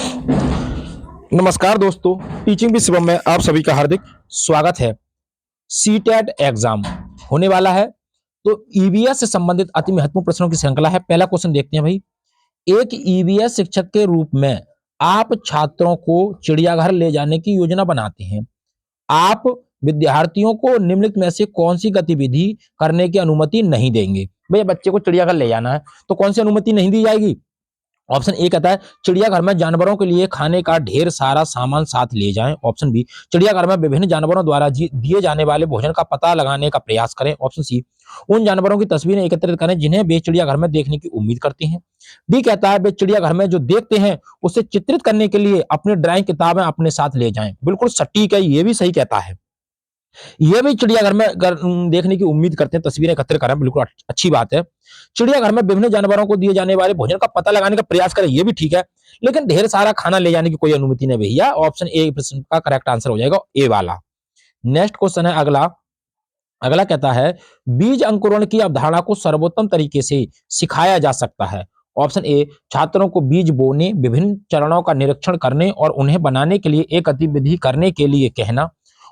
नमस्कार दोस्तों, teaching with Shivam में आप सभी का हार्दिक स्वागत है। सीटेट एग्जाम होने वाला है, तो ईवीएस से संबंधित अति महत्वपूर्ण प्रश्नों की श्रृंखला है। पहला क्वेश्चन देखते हैं भाई। एक ईवीएस शिक्षक के रूप में आप छात्रों को चिड़ियाघर ले जाने की योजना बनाते हैं। आप विद्यार्थियों को निम्नलिखित में से कौन सी गतिविधि करने की अनुमति नहीं देंगे? भैया बच्चे को चिड़ियाघर ले जाना है, तो कौन सी अनुमति नहीं दी जाएगी? ऑप्शन ए कहता है चिड़ियाघर में जानवरों के लिए खाने का ढेर सारा सामान साथ ले जाएं। ऑप्शन बी चिड़ियाघर में विभिन्न जानवरों द्वारा दिए जाने वाले भोजन का पता लगाने का प्रयास करें। ऑप्शन सी उन जानवरों की तस्वीरें एकत्रित करें जिन्हें वे चिड़ियाघर में देखने की उम्मीद करते हैं। डी कहता है वे चिड़ियाघर में जो देखते हैं उसे चित्रित करने के लिए अपनी ड्राइंग किताबें अपने साथ ले जाएं। बिल्कुल सटीक है, ये भी सही कहता है। ये भी चिड़ियाघर में देखने की उम्मीद करते हैं, तस्वीरें एकत्र करें, बिल्कुल अच्छी बात है। चिड़ियाघर में विभिन्न जानवरों को दिए जाने वाले भोजन का पता लगाने का प्रयास करें, ये भी ठीक है, लेकिन ढेर सारा खाना ले जाने की कोई अनुमति नहीं भैया। ऑप्शन ए प्रश्न का करेक्ट आंसर हो जाएगा, ए वाला। नेक्स्ट क्वेश्चन है अगला। अगला कहता है बीज अंकुरण की अवधारणा को सर्वोत्तम तरीके से सिखाया जा सकता है। ऑप्शन ए छात्रों को बीज बोने, विभिन्न चरणों का निरीक्षण करने और उन्हें बनाने के लिए एक गतिविधि करने के लिए कहना।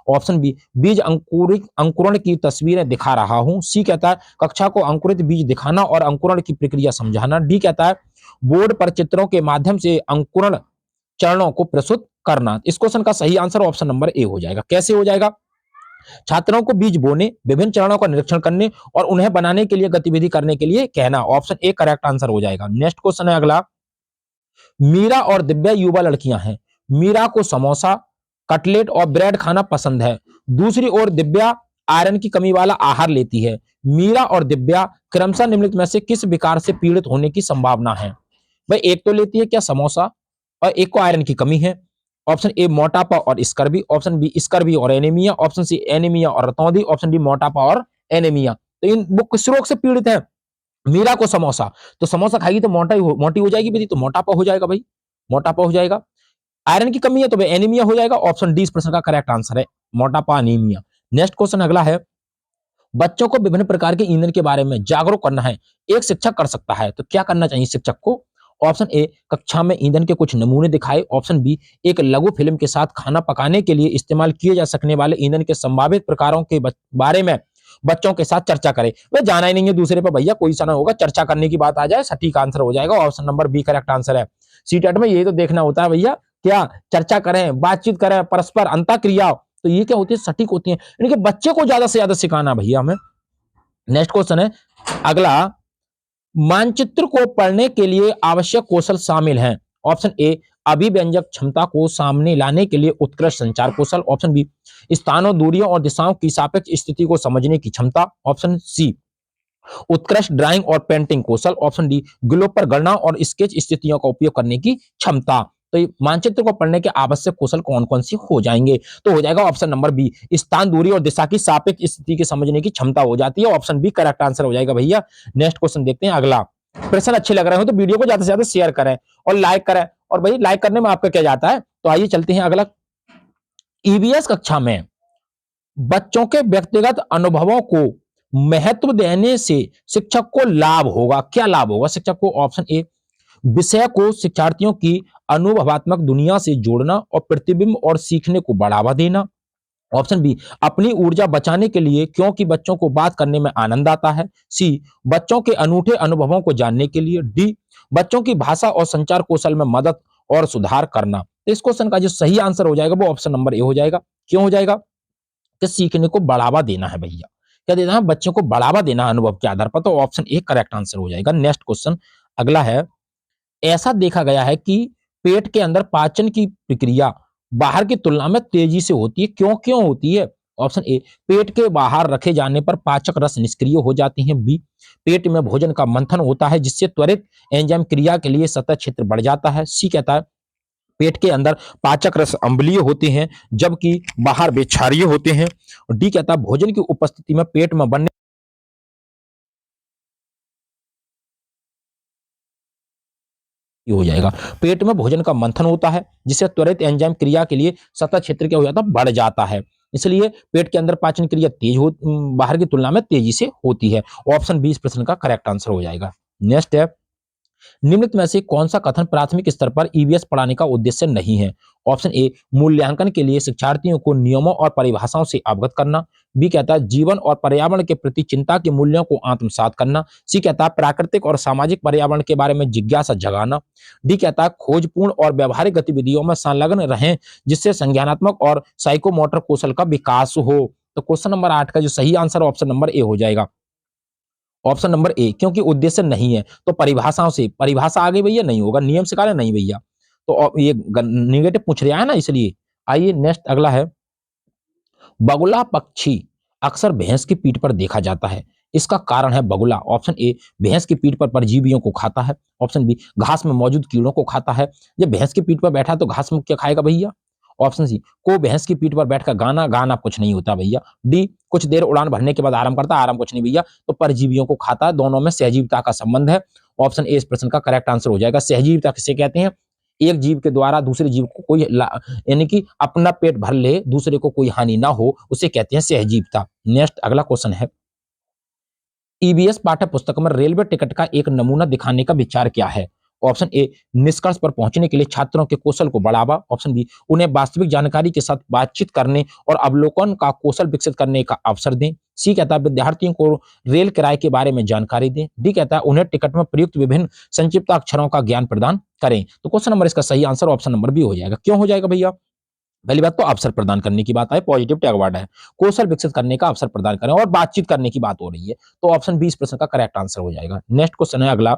ऑप्शन बी बीज अंकुरण की तस्वीरें दिखा रहा हूं। सी कहता है कक्षा को अंकुरित बीज दिखाना और अंकुरण की प्रक्रिया समझाना। डी कहता है बोर्ड पर चित्रों के माध्यम से अंकुरण चरणों को प्रस्तुत करना। इस क्वेश्चन का सही आंसर ऑप्शन नंबर ए हो जाएगा। कैसे हो जाएगा? छात्रों को बीज बोने, विभिन्न चरणों का निरीक्षण करने और उन्हें बनाने के लिए गतिविधि करने के लिए कहना। ऑप्शन ए करेक्ट आंसर हो जाएगा। नेक्स्ट क्वेश्चन है अगला। मीरा और दिव्या युवा लड़कियां हैं। मीरा को समोसा, कटलेट और ब्रेड खाना पसंद है। दूसरी ओर दिव्या आयरन की कमी वाला आहार लेती है। मीरा और दिव्या क्रमशः निम्नलिखित में से किस विकार से पीड़ित होने की संभावना है? भाई एक तो लेती है क्या समोसा और एक को आयरन की कमी है। ऑप्शन ए मोटापा और स्कर्वी। ऑप्शन बी स्कर्वी और एनीमिया। ऑप्शन सी एनीमिया और रतौंधी। ऑप्शन डी मोटापा और एनीमिया। तो इन वो किस रोग से पीड़ित है? मीरा को समोसा, तो समोसा खाएगी तो मोटी हो जाएगी बेटी, तो मोटापा हो जाएगा भाई, मोटापा हो जाएगा। आयरन की कमी है तो एनीमिया हो जाएगा। ऑप्शन डी इस प्रश्न का करेक्ट आंसर है, मोटापा अनीमिया। नेक्स्ट क्वेश्चन अगला है। बच्चों को विभिन्न प्रकार के ईंधन के बारे में जागरूक करना है, एक शिक्षक कर सकता है, तो क्या करना चाहिए शिक्षक को? ऑप्शन ए कक्षा में ईंधन के कुछ नमूने दिखाए। ऑप्शन बी एक लघु फिल्म के साथ खाना पकाने के लिए इस्तेमाल किए जा सकने वाले ईंधन के संभावित प्रकारों के बारे में बच्चों के साथ चर्चा करें। वह जाना ही नहीं है दूसरे पर भैया, कोई सा ना होगा, चर्चा करने की बात आ जाए, सटीक आंसर हो जाएगा। Option number B correct answer है। सीटेट में यही तो देखना होता है भैया, क्या चर्चा करें, बातचीत करें, परस्पर अंतःक्रिया, तो ये क्या होती है? सटीक होती है। यानी कि बच्चे को ज्यादा से ज्यादा सिखाना भैया हमें। नेक्स्ट क्वेश्चन है अगला। मानचित्र को पढ़ने के लिए आवश्यक कौशल शामिल हैं। ऑप्शन ए अभिव्यंजक क्षमता को सामने लाने के लिए उत्कृष्ट संचार कौशल। ऑप्शन बी स्थानों, दूरियों और दिशाओं की सापेक्ष स्थिति को समझने की क्षमता। ऑप्शन सी उत्कृष्ट ड्राइंग और पेंटिंग कौशल। ऑप्शन डी ग्लोब पर गणना और स्केच स्थितियों का उपयोग करने की क्षमता। तो मानचित्र को पढ़ने के आवश्यक कौशल कौन कौन से हो जाएंगे? तो हो जाएगा ऑप्शन नंबर बी स्थान, दूरी और दिशा की सापेक्ष स्थिति के समझने की क्षमता हो जाती है। ऑप्शन बी करेक्ट आंसर हो जाएगा भैया। नेक्स्ट क्वेश्चन देखते हैं अगला। प्रश्न अच्छे लग रहे हो तो वीडियो को ज्यादा से ज्यादा शेयर करें और लाइक करें, और भाई लाइक करने में आपका क्या जाता है। तो आइए चलते हैं अगला। ईवीएस कक्षा में बच्चों के व्यक्तिगत अनुभवों को महत्व देने से शिक्षक को लाभ होगा। क्या लाभ होगा शिक्षक को? ऑप्शन ए विषय को शिक्षार्थियों की अनुभवात्मक दुनिया से जोड़ना और प्रतिबिंब और सीखने को बढ़ावा देना। ऑप्शन बी अपनी ऊर्जा बचाने के लिए, क्योंकि बच्चों को बात करने में आनंद आता है। सी बच्चों के अनूठे अनुभवों को जानने के लिए। डी बच्चों की भाषा और संचार कौशल में मदद और सुधार करना। तो इस क्वेश्चन का जो सही आंसर हो जाएगा वो ऑप्शन नंबर ए हो जाएगा। क्यों हो जाएगा? कि सीखने को बढ़ावा देना है भैया। क्या देना है? बच्चों को बढ़ावा देना अनुभव के आधार पर। तो ऑप्शन ए करेक्ट आंसर हो जाएगा। नेक्स्ट क्वेश्चन अगला है। ऐसा देखा गया है कि पेट के अंदर पाचन की प्रक्रिया बाहर की तुलना में तेजी से होती है। क्यों क्यों होती है? ऑप्शन ए पेट के बाहर रखे जाने पर पाचक रस निष्क्रिय हो जाते हैं। बी पेट में भोजन का मंथन होता है जिससे त्वरित एंजाइम क्रिया के लिए सतह क्षेत्र बढ़ जाता है। सी कहता है पेट के अंदर पाचक रस अम्लीय होते हैं जबकि बाहर वे क्षारीय होते हैं। डी कहता है भोजन की उपस्थिति में पेट में बनने हो जाएगा। पेट में भोजन का मंथन होता है जिससे त्वरित एंजाइम क्रिया के लिए सतह क्षेत्र क्या हो जाता है? बढ़ जाता है। इसलिए पेट के अंदर पाचन क्रिया बाहर की तुलना में तेजी से होती है। ऑप्शन बी इस प्रश्न का करेक्ट आंसर हो जाएगा। नेक्स्ट है निम्नलिखित में से कौन सा कथन प्राथमिक स्तर पर ईवीएस पढ़ाने का उद्देश्य नहीं है? ऑप्शन ए, मूल्यांकन के लिए शिक्षार्थियों को नियमों और परिभाषाओं से अवगत करना। बी कहता है जीवन और पर्यावरण के प्रति चिंता के मूल्यों को आत्मसात करना। सी कहता है प्राकृतिक और सामाजिक पर्यावरण के बारे में जिज्ञासा जगाना। डी कहता है खोजपूर्ण और व्यवहारिक गतिविधियों में संलग्न रहें जिससे संज्ञानात्मक और साइकोमोटर कौशल का विकास हो। तो क्वेश्चन नंबर 8 का जो सही आंसर ऑप्शन नंबर ए हो जाएगा। ऑप्शन नंबर ए, क्योंकि उद्देश्य नहीं है तो परिभाषाओं से, परिभाषा आ गई भैया, नहीं होगा। नियम से कार्य नहीं भैया, तो ये निगेटिव पूछ रहा है ना, इसलिए। आइए नेक्स्ट अगला है, बगुला पक्षी अक्सर भैंस की पीठ पर देखा जाता है, इसका कारण है बगुला। ऑप्शन ए, भैंस की पीठ पर परजीवियों को खाता है। ऑप्शन बी, घास में मौजूद कीड़ों को खाता है। जब भैंस की पीठ पर बैठा तो घास में क्या खाएगा भैया? ऑप्शन सी, को भैंस की पीठ पर बैठकर गाना गाना कुछ नहीं होता भैया। डी, कुछ देर उड़ान भरने के बाद आराम करता है, आराम कुछ नहीं भैया, तो परजीवियों को खाता है। दोनों में सहजीविता का संबंध है। ऑप्शन ए इस प्रश्न का करेक्ट आंसर हो जाएगा। सहजीविता किसे कहते हैं? एक जीव के द्वारा दूसरे जीव को कोई यानी कि अपना पेट भर ले, दूसरे को कोई हानि ना हो, उसे कहते हैं सहजीविता। नेक्स्ट अगला क्वेश्चन है, ईबीएस पाठ्य पुस्तक में रेलवे टिकट का एक नमूना दिखाने का विचार क्या है? ऑप्शन ए, निष्कर्ष पर पहुंचने के लिए छात्रों के कौशल को बढ़ावा। ऑप्शन बी, उन्हें वास्तविक जानकारी के साथ बातचीत करने और अवलोकन का कौशल विकसित करने का अवसर दें। सी कहता है विद्यार्थियों को रेल किराए के बारे में जानकारी दें। डी कहता है उन्हें टिकट में प्रयुक्त विभिन्न संक्षिप्त अक्षरों का ज्ञान प्रदान करें। तो क्वेश्चन नंबर इसका सही आंसर ऑप्शन नंबर बी हो जाएगा। क्यों हो जाएगा भैया? पहली बात तो अवसर प्रदान करने की बात है, पॉजिटिव टैग वर्ड है, कौशल विकसित करने का अवसर प्रदान करें और बातचीत करने की बात हो रही है, तो ऑप्शन बी इस प्रश्न का करेक्ट आंसर हो जाएगा। नेक्स्ट क्वेश्चन है अगला,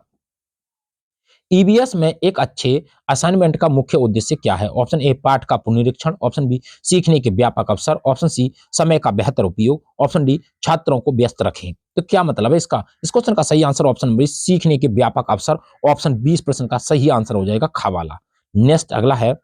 ईबीएस में एक अच्छे असाइनमेंट का मुख्य उद्देश्य क्या है? ऑप्शन ए, पाठ का पुनरीक्षण। ऑप्शन बी, सीखने के व्यापक अवसर। ऑप्शन सी, समय का बेहतर उपयोग। ऑप्शन डी, छात्रों को व्यस्त रखें। तो क्या मतलब है इसका? इस क्वेश्चन का सही आंसर ऑप्शन बी, सीखने के व्यापक अवसर। ऑप्शन बी इस प्रश्न का सही आंसर हो जाएगा, खा वाला। नेक्स्ट अगला है,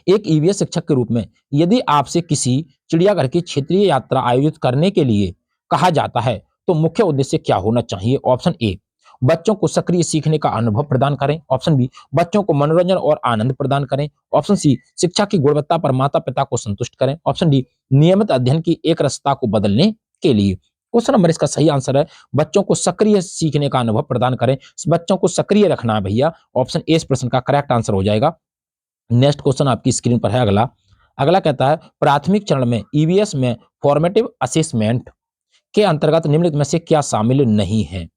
एक ईवीएस शिक्षक के रूप में यदि आपसे किसी चिड़ियाघर की क्षेत्रीय यात्रा आयोजित करने के लिए कहा जाता है तो मुख्य उद्देश्य क्या होना चाहिए? ऑप्शन ए, बच्चों को सक्रिय सीखने का अनुभव प्रदान करें। ऑप्शन बी, बच्चों को मनोरंजन और आनंद प्रदान करें। ऑप्शन सी, शिक्षा की गुणवत्ता पर माता पिता को संतुष्ट करें। ऑप्शन डी, नियमित अध्ययन की एक रसता को बदलने के लिए। क्वेश्चन नंबर इसका सही आंसर है, बच्चों को सक्रिय सीखने का अनुभव प्रदान करें, बच्चों को सक्रिय रखना है भैया। ऑप्शन ए इस प्रश्न का करेक्ट आंसर हो जाएगा। नेक्स्ट क्वेश्चन आपकी स्क्रीन पर है अगला। अगला कहता है प्राथमिक चरण में ईवीएस में फॉर्मेटिव असेसमेंट के अंतर्गत निम्नलिखित में से क्या शामिल नहीं है?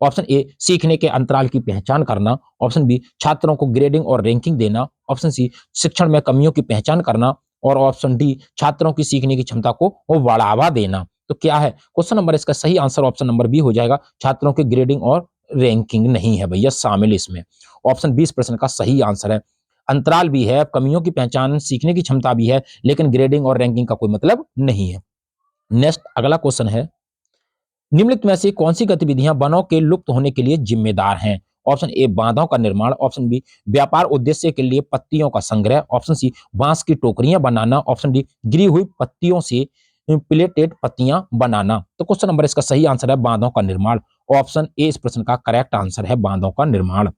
ऑप्शन ए, सीखने के अंतराल की पहचान करना। ऑप्शन बी, छात्रों को ग्रेडिंग और रैंकिंग देना। ऑप्शन सी, शिक्षण में कमियों की पहचान करना। और ऑप्शन डी, छात्रों की सीखने की क्षमता को वो बढ़ावा देना। तो क्या है क्वेश्चन नंबर इसका सही आंसर ऑप्शन नंबर बी हो जाएगा। छात्रों की ग्रेडिंग और रैंकिंग नहीं है भैया शामिल इसमें। ऑप्शन बी इस प्रश्न का सही आंसर है। अंतराल भी है, कमियों की पहचान, सीखने की क्षमता भी है, लेकिन ग्रेडिंग और रैंकिंग का कोई मतलब नहीं है। नेक्स्ट अगला क्वेश्चन है, निम्नलिखित में से कौन सी गतिविधियां वनों के लुप्त होने के लिए जिम्मेदार हैं? ऑप्शन ए, बांधों का निर्माण। ऑप्शन बी, व्यापार उद्देश्य के लिए पत्तियों का संग्रह। ऑप्शन सी, बांस की टोकरियां बनाना। ऑप्शन डी, गिरी हुई पत्तियों से प्लेटेड पत्तियां बनाना। तो क्वेश्चन नंबर इसका सही आंसर है बांधों का निर्माण। ऑप्शन ए इस प्रश्न का करेक्ट आंसर है बांधों का निर्माण।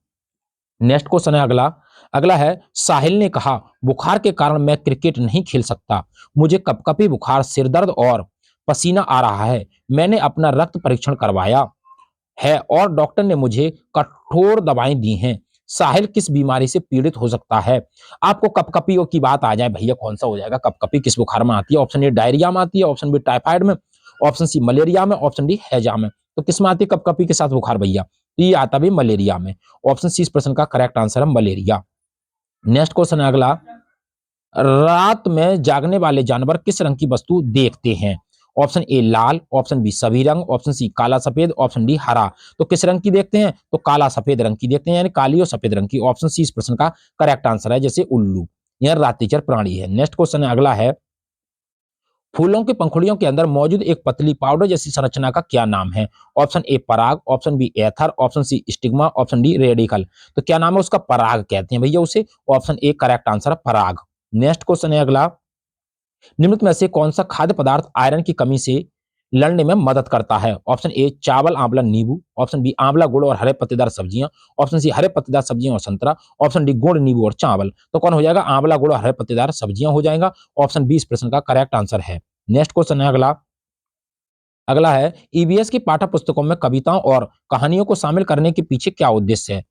नेक्स्ट क्वेश्चन है अगला। अगला है, साहिल ने कहा बुखार के कारण मैं क्रिकेट नहीं खेल सकता, मुझे कपकपी बुखार, सिरदर्द और पसीना आ रहा है। मैंने अपना रक्त परीक्षण करवाया है और डॉक्टर ने मुझे कठोर दवाएं दी हैं। साहिल किस बीमारी से पीड़ित हो सकता है? आपको कपकपी की बात आ जाए भैया, कौन सा हो जाएगा? कपकपी किस बुखार में आती है? ऑप्शन ए, डायरिया में आती है। ऑप्शन बी, टाइफाइड में। ऑप्शन सी, मलेरिया में। ऑप्शन डी, हैजा में। तो किस में आती है कपकपी के साथ बुखार भैया? तो ये आता भी मलेरिया में। ऑप्शन सी इस प्रश्न का करेक्ट आंसर है मलेरिया। नेक्स्ट क्वेश्चन है अगला, रात में जागने वाले जानवर किस रंग की वस्तु देखते हैं? ऑप्शन ए, लाल। ऑप्शन बी, सभी रंग। ऑप्शन सी, काला सफेद। ऑप्शन डी, हरा। तो किस रंग की देखते हैं? तो काला सफेद रंग की देखते हैं, यानी काली और सफेद रंग की। ऑप्शन सी इस प्रश्न का करेक्ट आंसर है, जैसे उल्लू, यह रात्रिचर प्राणी है। नेक्स्ट क्वेश्चन है अगला है, फूलों की पंखुड़ियों के अंदर मौजूद एक पतली पाउडर जैसी संरचना का क्या नाम है? ऑप्शन ए, पराग। Option B, anther. Option C, stigma. Option D, radicle. तो क्या नाम है उसका? पराग कहते हैं भैया उसे। ऑप्शन ए करेक्ट आंसर है पराग। नेक्स्ट क्वेश्चन है अगला, निम्नलिखित में से कौन सा खाद्य पदार्थ आयरन की कमी से लड़ने में मदद करता है? ऑप्शन ए, चावल, आंवला, नींबू। ऑप्शन बी, आंवला, गुड़ और हरे पत्तेदार सब्जियां। ऑप्शन सी, हरे पत्तेदार सब्जियां और संतरा। ऑप्शन डी, गुड़, नींबू और चावल। तो कौन हो जाएगा? आंवला, गुड़ और हरे पत्तेदार सब्जियां हो जाएगा। ऑप्शन बी इस प्रश्न का करेक्ट आंसर है। नेक्स्ट क्वेश्चन है अगला, अगला है ईबीएस की पाठ्य पुस्तकों में कविताओं और कहानियों को शामिल करने के पीछे क्या उद्देश्य है?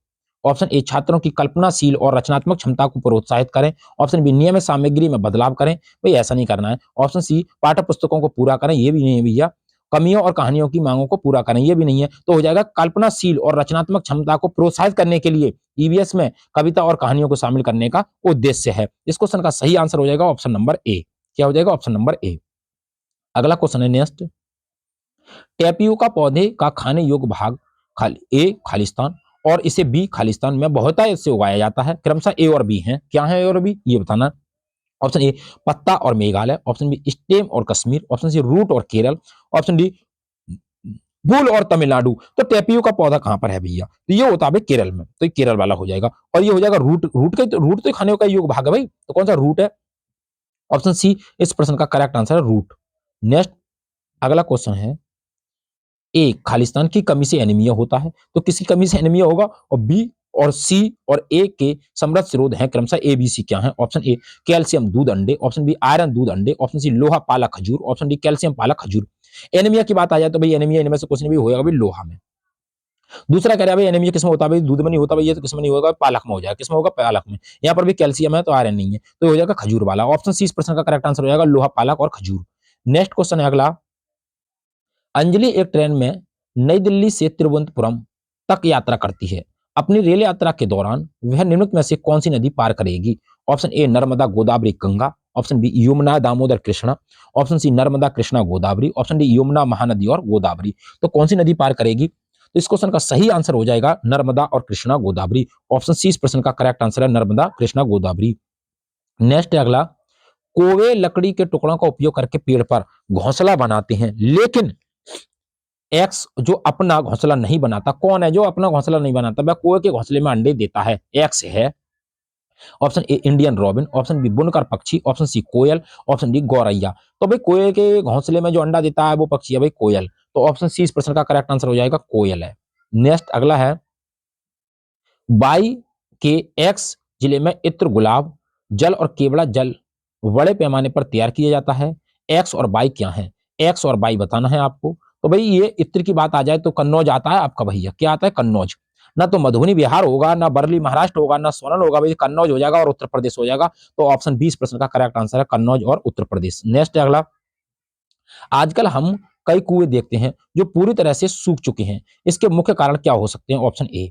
ऑप्शन ए छात्रों की कल्पनाशील और रचनात्मक क्षमता को प्रोत्साहित करें। ऑप्शन बी नियमित सामग्री में बदलाव करें। भाई ऐसा नहीं करना है। ऑप्शन सी पाठ्य पुस्तकों को पूरा करें, ये भी नहीं है भैया। कमियों और कहानियों की मांगों को पूरा करें, ये भी नहीं है। तो हो जाएगा कल्पनाशील और रचनात्मक क्षमता को प्रोत्साहित करने के लिए ईवीएस में कविता और कहानियों को शामिल करने का उद्देश्य है। इस क्वेश्चन का सही आंसर हो जाएगा ऑप्शन नंबर ए। क्या हो जाएगा? Option number A. अगला क्वेश्चन है नेक्स्ट, टेपियोका पौधे का खाने योग्य भाग ए खालिस्तान और इसे बी खालिस्तान में बहुतायत से उगाया जाता है। क्रमशः ए और बी हैं। क्या है ए और बी, ये बताना। ऑप्शन ए पत्ता और मेघालय। ऑप्शन बी स्टेम और कश्मीर। ऑप्शन सी रूट और केरल। ऑप्शन डी फूल और तमिलनाडु। तो टेपियो का पौधा कहां पर है भैया? तो ये होता है केरल में, तो ये केरल वाला हो जाएगा। और ये हो जाएगा रूट। रूट तो खाने का योग्य भाग है भाई, तो कौन सा रूट है? ऑप्शन सी इस प्रश्न का करेक्ट आंसर है रूट। नेक्स्ट अगला क्वेश्चन है, ए खालिस्तान की कमी से एनीमिया होता है, तो किसकी कमी से एनीमिया होगा? और बी और सी और ए के समृद्ध स्रोत हैं क्रमशः ए बी सी क्या है? ऑप्शन ए कैल्शियम दूध अंडे। ऑप्शन बी आयरन दूध अंडे। ऑप्शन सी लोहा पालक खजूर। ऑप्शन डी कैल्शियम पालक खजूर। एनीमिया की बात आ जाए तो भाई एनीमिया इनमें से कुछ नहीं भी होगा भाई लोहा में। दूसरा कह रहा है भाई एनीमिया किसमें होता है? भाई दूध में नहीं होता भाई, ये तो किसमें नहीं होगा? पालक में हो जाएगा। किसमें होगा? पालक में। यहाँ पर भी कैल्शियम है तो आयरन नहीं है, तो हो जाएगा खजूर वाला। ऑप्शन सी इस प्रश्न का करेक्ट आंसर हो जाएगा लोहा पालक और खजूर। नेक्स्ट क्वेश्चन है अगला, अंजलि एक ट्रेन में नई दिल्ली से तिरुवनंतपुरम तक यात्रा करती है। अपनी रेल यात्रा के दौरान वह निम्नलिखित में से कौन सी नदी पार करेगी? Option A Narmada Godavari Ganga. Option B Yamuna Damodar Krishna. Option C Narmada Krishna Godavari. Option D Yamuna Mahanadi और गोदावरी। तो कौन सी नदी पार करेगी? तो इस क्वेश्चन का सही आंसर हो जाएगा नर्मदा और कृष्णा गोदावरी। ऑप्शन सी इस प्रश्न का करेक्ट आंसर है नर्मदा कृष्णा गोदावरी। नेक्स्ट है अगला, कोवे लकड़ी के टुकड़ों का उपयोग करके पेड़ पर घोंसला बनाते हैं, लेकिन एक्स जो अपना घोंसला नहीं बनाता, कौन है जो अपना घोंसला नहीं बनाता? वह कुएं के घोंसले में अंडे देता है। एक्स है। Option A Indian robin. Option B बुनकर पक्षी। ऑप्शन सी कोयल। ऑप्शन डी गौरैया। तो भाई कुएं के घोंसले में जो अंडा देता है वो पक्षी है भाई कोयल। तो ऑप्शन सी इस प्रश्न का करेक्ट आंसर हो जाएगा कोयल है। नेक्स्ट अगला है, बाई के एक्स जिले में इत्र गुलाब जल और केवड़ा जल बड़े पैमाने पर तैयार किया जाता है। एक्स और बाई क्या है? एक्स और बाई बताना है आपको। तो भाई ये इत्र की बात आ जाए तो कन्नौज आता है आपका भैया। क्या आता है? कन्नौज। ना तो मधुबनी बिहार होगा, ना बरली महाराष्ट्र होगा, ना सोलन होगा, भाई कन्नौज हो जाएगा और उत्तर प्रदेश हो जाएगा। तो ऑप्शन 20 प्रश्न का करेक्ट आंसर है कन्नौज और उत्तर प्रदेश। नेक्स्ट अगला, आजकल हम कई कुएं देखते हैं जो पूरी तरह से सूख चुके हैं। इसके मुख्य कारण क्या हो सकते हैं? ऑप्शन ए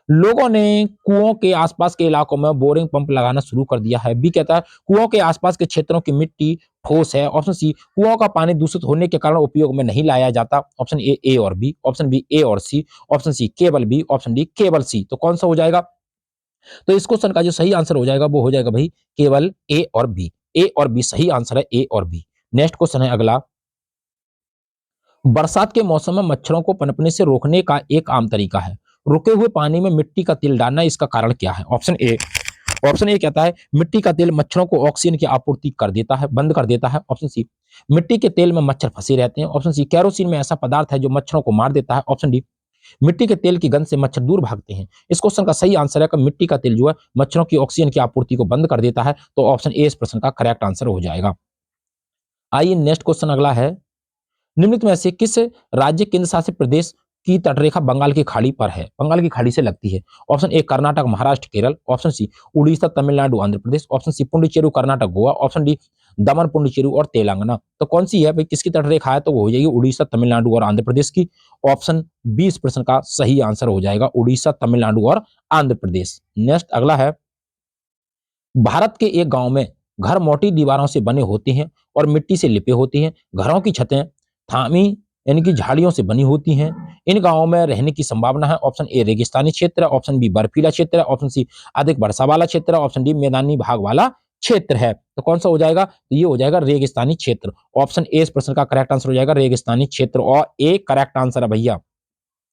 लोगों ने कुओं के आसपास के इलाकों में बोरिंग पंप लगाना शुरू कर दिया है। बी कहता है कुओं के आसपास के क्षेत्रों की मिट्टी ठोस है। ऑप्शन सी कुओं का पानी दूषित होने के कारण उपयोग में नहीं लाया जाता। ऑप्शन ए और बी। ऑप्शन बी ए और सी। ऑप्शन सी केवल बी। ऑप्शन डी केवल सी। तो कौन सा हो जाएगा? तो इस क्वेश्चन का जो सही आंसर हो जाएगा वो हो जाएगा भाई केवल ए और बी। ए और बी सही आंसर है, ए और बी। नेक्स्ट क्वेश्चन है अगला, बरसात के मौसम में मच्छरों को पनपने से रोकने का एक आम तरीका है रुके हुए पानी में मिट्टी का तेल डालना। इसका कारण क्या है? ऑप्शन ए कहता है मिट्टी का तेल मच्छरों को ऑक्सीजन की आपूर्ति कर देता है, बंद कर देता है। ऑप्शन सी मिट्टी के तेल में मच्छर फंसे रहते हैं। ऑप्शन सी कैरोसिन में ऐसा पदार्थ है जो मच्छरों को मार देता है। ऑप्शन डी मिट्टी के तेल की गंध से मच्छर दूर भागते हैं। इस क्वेश्चन का सही आंसर है कि मिट्टी का तेल जो है मच्छरों की ऑक्सीजन की आपूर्ति को बंद कर देता है। तो ऑप्शन ए इस प्रश्न का करेक्ट आंसर हो जाएगा। आइए नेक्स्ट क्वेश्चन अगला है, निम्नलिखित में से किस राज्य केंद्र शासित प्रदेश की तटरेखा बंगाल की खाड़ी पर है? बंगाल की खाड़ी से लगती है। Option A Karnataka Maharashtra Kerala. Option C Orissa Tamil Nadu Andhra Pradesh. Option C Puducherry Karnataka Goa. Option D Daman Puducherry और तेलंगाना। तो कौन सी है भाई, किसकी तटरेखा है? तो वो हो जाएगी उड़ीसा तमिलनाडु और आंध्र प्रदेश की। ऑप्शन 20 प्रश्न का सही आंसर हो जाएगा उड़ीसा तमिलनाडु और आंध्र प्रदेश। नेक्स्ट अगला है, भारत के एक गांव में घर मोटी दीवारों से बने होते हैं और मिट्टी से लिपे होते हैं। घरों की छतें थामी यानी कि झाड़ियों से बनी होती हैं। इन गांवों में रहने की संभावना है। ऑप्शन ए रेगिस्तानी क्षेत्र। ऑप्शन बी बर्फीला क्षेत्र। ऑप्शन सी अधिक वर्षा वाला क्षेत्र। ऑप्शन डी मैदानी भाग वाला क्षेत्र है। तो कौन सा हो जाएगा? तो ये हो जाएगा रेगिस्तानी क्षेत्र। ऑप्शन ए इस प्रश्न का करेक्ट आंसर हो जाएगा रेगिस्तानी क्षेत्र, और ए करेक्ट आंसर है भैया।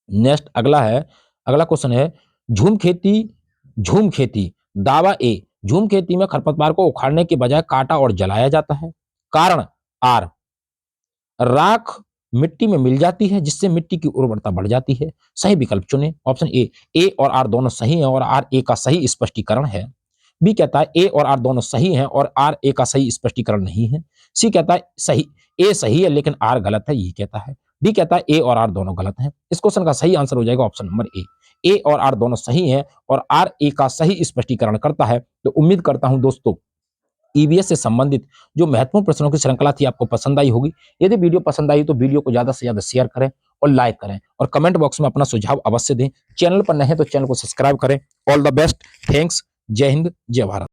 नेक्स्ट अगला है, अगला क्वेश्चन है, झूम खेती दावा ए झूम खेती में खरपतवार को उखाड़ने के बजाय काटा और जलाया जाता है। कारण आर राख मिट्टी में मिल जाती है जिससे मिट्टी की उर्वरता बढ़ जाती है। सही विकल्प चुने। ऑप्शन ए और आर दोनों सही हैं और आर ए का सही स्पष्टीकरण है। बी कहता है ए और आर दोनों सही हैं और आर ए का सही स्पष्टीकरण नहीं है। सी कहता है सही ए सही है लेकिन आर गलत है, ये कहता है। डी कहता है ए और आर दोनों गलत हैं। इस क्वेश्चन का सही आंसर हो जाएगा ऑप्शन नंबर ए और आर दोनों सही हैं और आर ए का सही स्पष्टीकरण करता है। तो उम्मीद करता हूं दोस्तों ईवीएस से संबंधित जो महत्वपूर्ण प्रश्नों की श्रृंखला थी आपको पसंद आई होगी। यदि वीडियो पसंद आई तो वीडियो को ज्यादा से ज्यादा शेयर करें और लाइक करें और कमेंट बॉक्स में अपना सुझाव अवश्य दें। चैनल पर नए हैं तो चैनल को सब्सक्राइब करें। ऑल द बेस्ट, थैंक्स, जय हिंद, जय भारत।